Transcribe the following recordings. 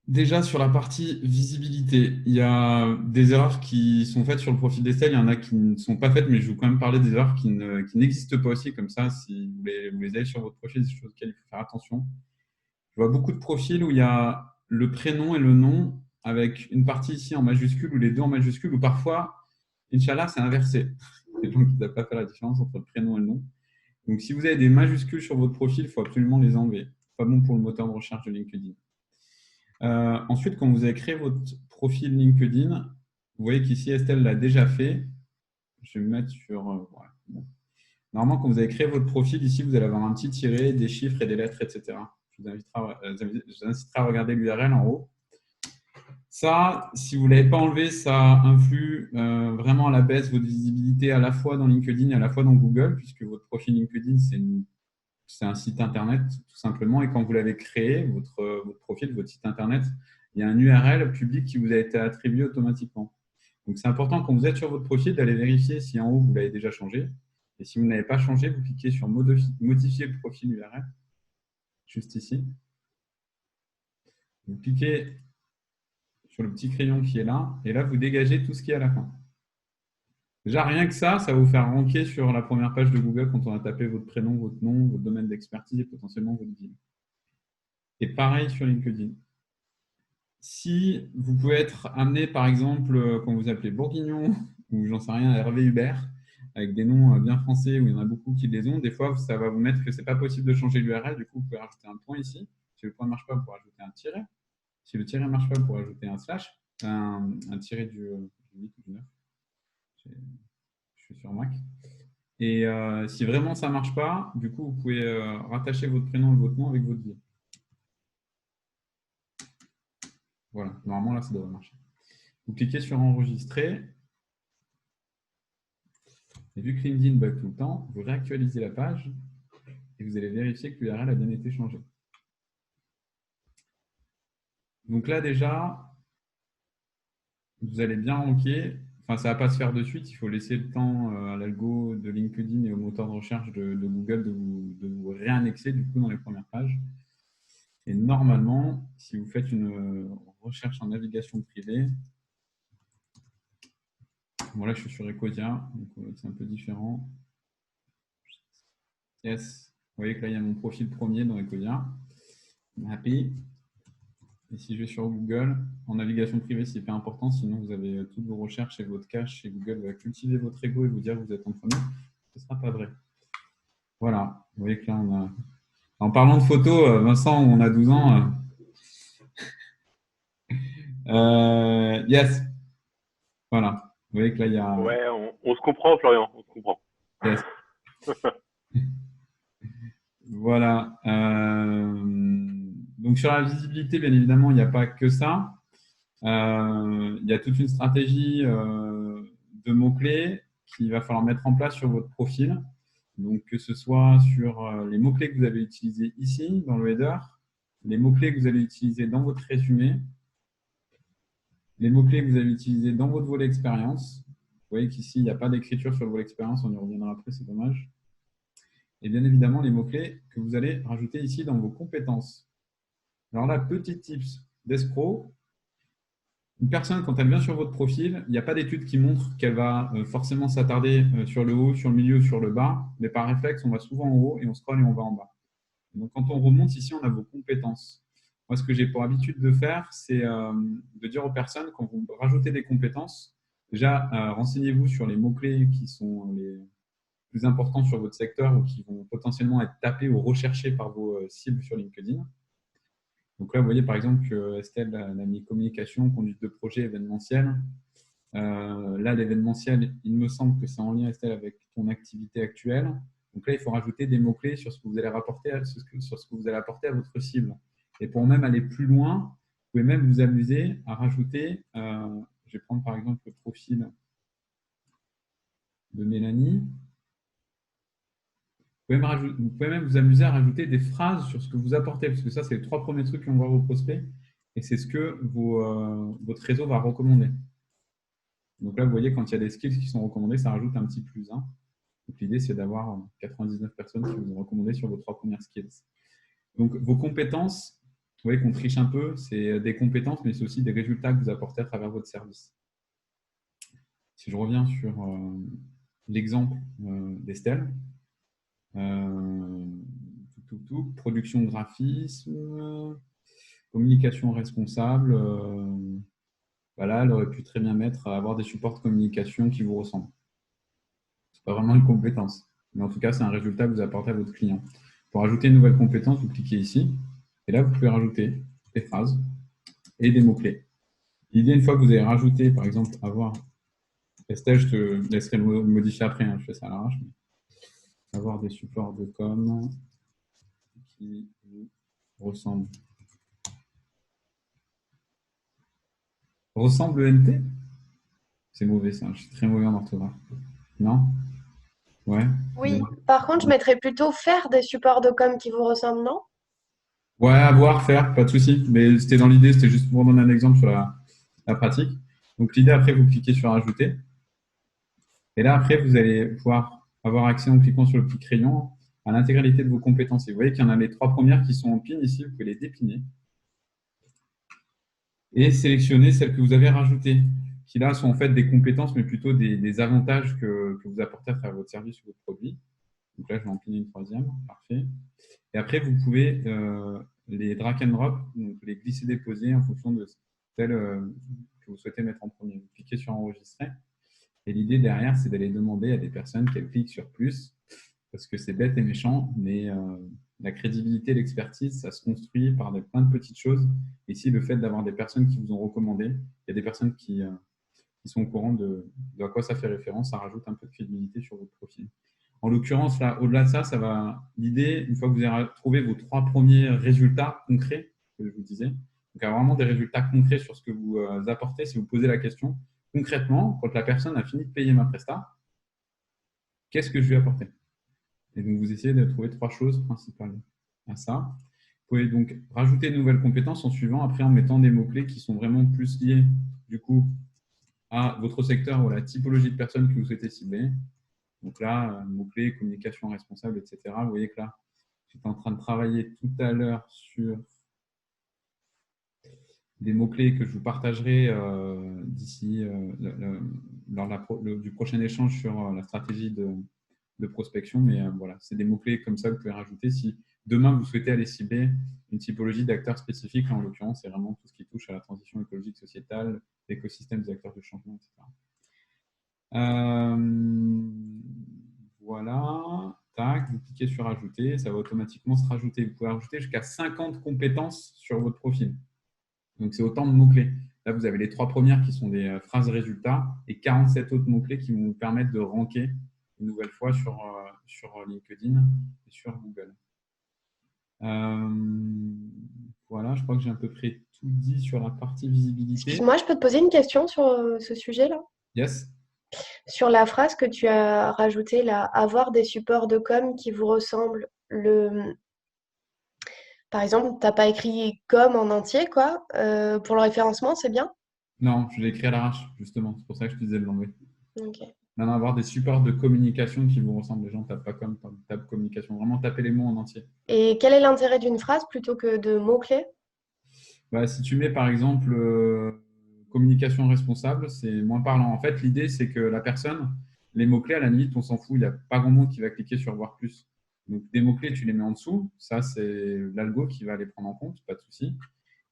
Déjà, sur la partie visibilité, il y a des erreurs qui sont faites sur le profil d'Estelle. Il y en a qui ne sont pas faites, mais je vais quand même parler des erreurs qui n'existent pas aussi. Comme ça, si vous les avez sur votre profil, c'est des choses auxquelles il faut faire attention. Je vois beaucoup de profils où il y a le prénom et le nom avec une partie ici en majuscule ou les deux en majuscule, ou parfois, Inch'Allah, c'est inversé. Les gens qui ne savent pas faire la différence entre le prénom et le nom. Donc, si vous avez des majuscules sur votre profil, il faut absolument les enlever. Pas bon pour le moteur de recherche de LinkedIn. Ensuite, quand vous avez créé votre profil LinkedIn, vous voyez qu'ici, Estelle l'a déjà fait. Je vais me mettre sur… ouais, bon. Normalement, quand vous avez créé votre profil, ici, vous allez avoir un petit tiret, des chiffres et des lettres, etc. Je vous inciterai à regarder l'URL en haut. Ça, si vous ne l'avez pas enlevé, ça influe vraiment à la baisse votre visibilité à la fois dans LinkedIn et à la fois dans Google, puisque votre profil LinkedIn, c'est un site internet tout simplement. Et quand vous l'avez créé, votre profil, votre site internet, il y a un URL public qui vous a été attribué automatiquement. Donc, c'est important quand vous êtes sur votre profil d'aller vérifier si en haut vous l'avez déjà changé. Et si vous n'avez pas changé, vous cliquez sur modifier le profil URL, juste ici. Vous cliquez sur le petit crayon qui est là, et là, vous dégagez tout ce qui est à la fin. Déjà, rien que ça va vous faire ranker sur la première page de Google quand on a tapé votre prénom, votre nom, votre domaine d'expertise et potentiellement votre ville. Et pareil sur LinkedIn. Si vous pouvez être amené, par exemple, quand vous appelez Bourguignon ou j'en sais rien, Hervé Hubert, avec des noms bien français où il y en a beaucoup qui les ont, des fois, ça va vous mettre que ce n'est pas possible de changer l'URL. Du coup, vous pouvez rajouter un point ici. Si le point ne marche pas, vous pouvez rajouter un tiret. Si le tiret ne marche pas, vous pouvez rajouter un slash, un tiret du 8 ou du 9. Je suis sur Mac. Et si vraiment ça ne marche pas, du coup, vous pouvez rattacher votre prénom et votre nom avec votre ville. Voilà, normalement, là, ça devrait marcher. Vous cliquez sur enregistrer. Et vu que LinkedIn bug tout le temps, vous réactualisez la page et vous allez vérifier que l'URL a bien été changée. Donc là, déjà, vous allez bien ranker. Enfin, ça ne va pas se faire de suite. Il faut laisser le temps à l'algo de LinkedIn et au moteur de recherche de Google de vous réannexer du coup dans les premières pages. Et normalement, si vous faites une recherche en navigation privée, bon là, je suis sur Ecosia, donc c'est un peu différent. Yes, vous voyez que là, il y a mon profil premier dans Ecosia. Happy. Et si je vais sur Google, en navigation privée, c'est hyper important, sinon vous avez toutes vos recherches et votre cache et Google va cultiver votre ego et vous dire que vous êtes en premier. Ce ne sera pas vrai. Voilà, vous voyez que là, on a… En parlant de photos, Vincent, on a 12 ans. Yes, voilà. Vous voyez que là, il y a… Ouais, on se comprend, Florian, on se comprend. Yes. Voilà. Donc sur la visibilité, bien évidemment, il n'y a pas que ça. Il y a toute une stratégie de mots-clés qu'il va falloir mettre en place sur votre profil. Donc, que ce soit sur les mots-clés que vous avez utilisés ici, dans le header, les mots-clés que vous allez utiliser dans votre résumé, les mots-clés que vous avez utilisés dans votre volet expérience. Vous voyez qu'ici, il n'y a pas d'écriture sur le volet expérience, on y reviendra après, c'est dommage. Et bien évidemment, les mots-clés que vous allez rajouter ici dans vos compétences. Alors là, petit tips d'escroc. Une personne, quand elle vient sur votre profil, il n'y a pas d'étude qui montre qu'elle va forcément s'attarder sur le haut, sur le milieu, sur le bas, mais par réflexe, on va souvent en haut et on scrolle et on va en bas. Donc, quand on remonte ici, on a vos compétences. Moi, ce que j'ai pour habitude de faire, c'est de dire aux personnes, quand vous rajoutez des compétences, déjà, renseignez-vous sur les mots-clés qui sont les plus importants sur votre secteur ou qui vont potentiellement être tapés ou recherchés par vos cibles sur LinkedIn. Donc là, vous voyez par exemple que Estelle a mis communication, conduite de projet, événementiel. Là, l'événementiel, il me semble que c'est en lien, Estelle, avec ton activité actuelle. Donc là, il faut rajouter des mots-clés sur ce que vous allez rapporter, sur ce que vous allez apporter à votre cible. Et pour même aller plus loin, vous pouvez même vous amuser à rajouter, je vais prendre par exemple le profil de Mélanie. Vous pouvez même vous amuser à rajouter des phrases sur ce que vous apportez, parce que ça, c'est les 3 premiers trucs qu'on voit vos prospects, et c'est ce que votre réseau va recommander. Donc là, vous voyez, quand il y a des skills qui sont recommandés, ça rajoute un petit plus 1. Donc l'idée, c'est d'avoir 99 personnes qui vous ont recommandé sur vos 3 premières skills. Donc vos compétences, voyez qu'on triche un peu, c'est des compétences, mais c'est aussi des résultats que vous apportez à travers votre service. Si je reviens sur l'exemple d'Estelle, production graphisme, communication responsable, voilà, elle aurait pu très bien mettre à avoir des supports de communication qui vous ressemblent. Ce n'est pas vraiment une compétence, mais en tout cas, c'est un résultat que vous apportez à votre client. Pour ajouter une nouvelle compétence, vous cliquez ici, et là, vous pouvez rajouter des phrases et des mots-clés. L'idée, une fois que vous avez rajouté, par exemple, avoir Estelle, je te laisserai le modifier après, hein, je fais ça à l'arrache. Avoir des supports de com qui vous ressemblent. Ressemble ENT? C'est mauvais ça, je suis très mauvais en orthographe. Non? Ouais? Oui. Par contre, je mettrais plutôt faire des supports de com qui vous ressemblent, non? Ouais, avoir, faire, pas de souci. Mais c'était dans l'idée, c'était juste pour donner un exemple sur la pratique. Donc l'idée, après, vous cliquez sur Ajouter. Et là, après, vous allez pouvoir avoir accès en cliquant sur le petit crayon à l'intégralité de vos compétences. Et vous voyez qu'il y en a les 3 premières qui sont en pin ici, vous pouvez les dépiner. Et sélectionner celles que vous avez rajoutées, qui là sont en fait des compétences, mais plutôt des avantages que vous apportez à travers votre service ou votre produit. Donc là, je vais en piner une 3e, parfait. Et après, vous pouvez les drag and drop, donc les glisser-déposer en fonction de celle que vous souhaitez mettre en premier. Vous cliquez sur enregistrer. Et l'idée derrière, c'est d'aller demander à des personnes qu'elles cliquent sur plus, parce que c'est bête et méchant, mais la crédibilité, l'expertise, ça se construit par plein de petites choses. Et si le fait d'avoir des personnes qui vous ont recommandé, il y a des personnes qui sont au courant de à quoi ça fait référence, ça rajoute un peu de crédibilité sur votre profil. En l'occurrence, là, au-delà de ça, ça va. L'idée, une fois que vous avez trouvé vos 3 premiers résultats concrets, que je vous disais, donc avoir vraiment des résultats concrets sur ce que vous apportez, si vous posez la question, concrètement, quand la personne a fini de payer ma presta, qu'est-ce que je lui ai apporté? Et donc, vous essayez de trouver 3 choses principales à ça. Vous pouvez donc rajouter de nouvelles compétences en suivant, après en mettant des mots-clés qui sont vraiment plus liés, du coup, à votre secteur ou à la typologie de personnes que vous souhaitez cibler. Donc là, mots-clés, communication responsable, etc. Vous voyez que là, j'étais en train de travailler tout à l'heure sur des mots-clés que je vous partagerai d'ici lors du prochain échange sur la stratégie de prospection. Mais voilà, c'est des mots-clés comme ça que vous pouvez rajouter si demain vous souhaitez aller cibler une typologie d'acteurs spécifiques. Là, en l'occurrence, c'est vraiment tout ce qui touche à la transition écologique sociétale, l'écosystème des acteurs de changement, etc. Voilà, tac, vous cliquez sur ajouter, ça va automatiquement se rajouter. Vous pouvez rajouter jusqu'à 50 compétences sur votre profil. Donc, c'est autant de mots-clés. Là, vous avez les 3 premières qui sont des phrases résultats et 47 autres mots-clés qui vont vous permettre de ranker une nouvelle fois sur LinkedIn et sur Google. Voilà, je crois que j'ai à peu près tout dit sur la partie visibilité. Excuse-moi, je peux te poser une question sur ce sujet-là? Yes. Sur la phrase que tu as rajoutée là, avoir des supports de com qui vous ressemblent. Par exemple, tu n'as pas écrit com en entier, quoi. Pour le référencement, c'est bien? Non, je l'ai écrit à l'arrache, justement. C'est pour ça que je te disais de l'enlever. Ok. Non, avoir des supports de communication qui vous ressemblent. Les gens ne tapent pas comme, tapent communication. Vraiment taper les mots en entier. Et quel est l'intérêt d'une phrase plutôt que de mots-clés? Bah, si tu mets par exemple communication responsable, c'est moins parlant. En fait, l'idée, c'est que la personne, les mots-clés, à la limite, on s'en fout. Il n'y a pas grand monde qui va cliquer sur voir plus. Donc, des mots-clés, tu les mets en dessous. Ça, c'est l'algo qui va les prendre en compte, pas de souci.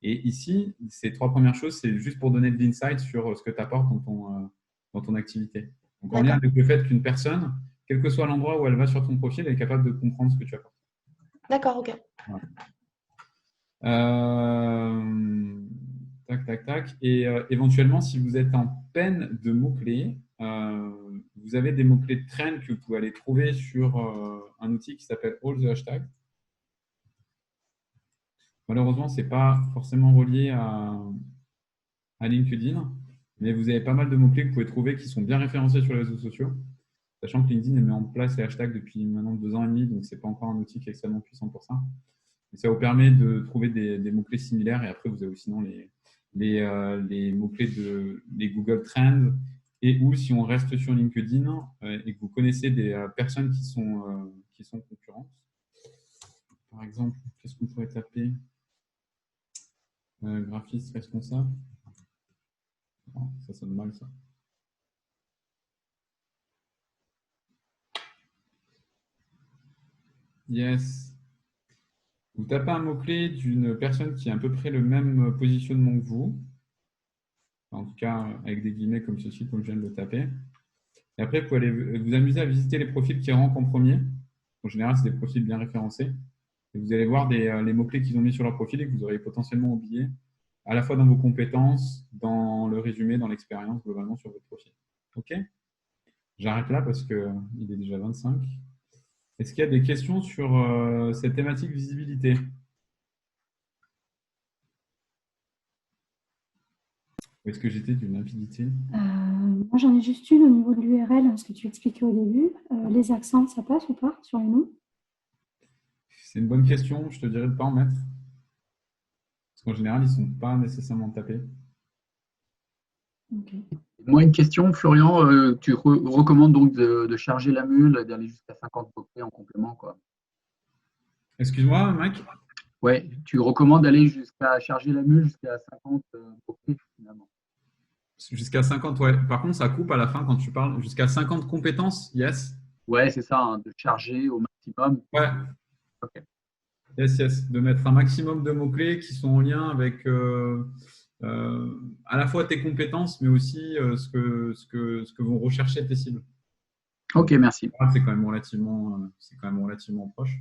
Et ici, ces 3 premières choses, c'est juste pour donner de l'insight sur ce que tu apportes dans ton activité. Donc, en lien avec le fait qu'une personne, quel que soit l'endroit où elle va sur ton profil, elle est capable de comprendre ce que tu apportes. D'accord, ok. Voilà. Tac, tac, tac. Et éventuellement, si vous êtes en peine de mots-clés, vous avez des mots-clés de trend que vous pouvez aller trouver sur un outil qui s'appelle All the Hashtags. Malheureusement, ce n'est pas forcément relié à LinkedIn, mais vous avez pas mal de mots-clés que vous pouvez trouver qui sont bien référencés sur les réseaux sociaux, sachant que LinkedIn met en place les hashtags depuis maintenant 2 ans et demi, donc ce n'est pas encore un outil qui est extrêmement puissant pour ça. Et ça vous permet de trouver des mots-clés similaires, et après, vous avez sinon les mots-clés des Google Trends, et ou si on reste sur LinkedIn et que vous connaissez des personnes qui sont concurrentes. Par exemple, qu'est-ce qu'on pourrait taper? Graphiste responsable. Oh, ça sonne mal, ça. Yes. Vous tapez un mot-clé d'une personne qui a à peu près le même positionnement que vous. En tout cas, avec des guillemets comme ceci, comme je viens de le taper. Et après, vous pouvez aller vous amuser à visiter les profils qui rankent en premier. En général, c'est des profils bien référencés. Et vous allez voir les mots-clés qu'ils ont mis sur leur profil et que vous auriez potentiellement oublié, à la fois dans vos compétences, dans le résumé, dans l'expérience, globalement sur votre profil. OK? J'arrête là parce qu'il est déjà 25. Est-ce qu'il y a des questions sur cette thématique visibilité? Ou est-ce que j'étais d'une limpidité? Moi, j'en ai juste une au niveau de l'URL, ce que tu expliquais au début. Les accents, ça passe ou pas sur les noms? C'est une bonne question. Je te dirais de ne pas en mettre. Parce qu'en général, ils ne sont pas nécessairement tapés. Ok. Moi, une question, Florian, tu recommandes donc de charger la mule, d'aller jusqu'à 50 mots-clés en complément, quoi. Excuse-moi, Mike. Ouais, tu recommandes d'aller jusqu'à charger la mule jusqu'à 50 mots-clés, finalement. Jusqu'à 50, ouais. Par contre, ça coupe à la fin quand tu parles. Jusqu'à 50 compétences, yes. Ouais, c'est ça, hein, de charger au maximum. Ouais. Ok. Yes, yes. De mettre un maximum de mots-clés qui sont en lien avec à la fois tes compétences, mais aussi ce que vont rechercher tes cibles. Ok, merci. C'est quand même relativement proche.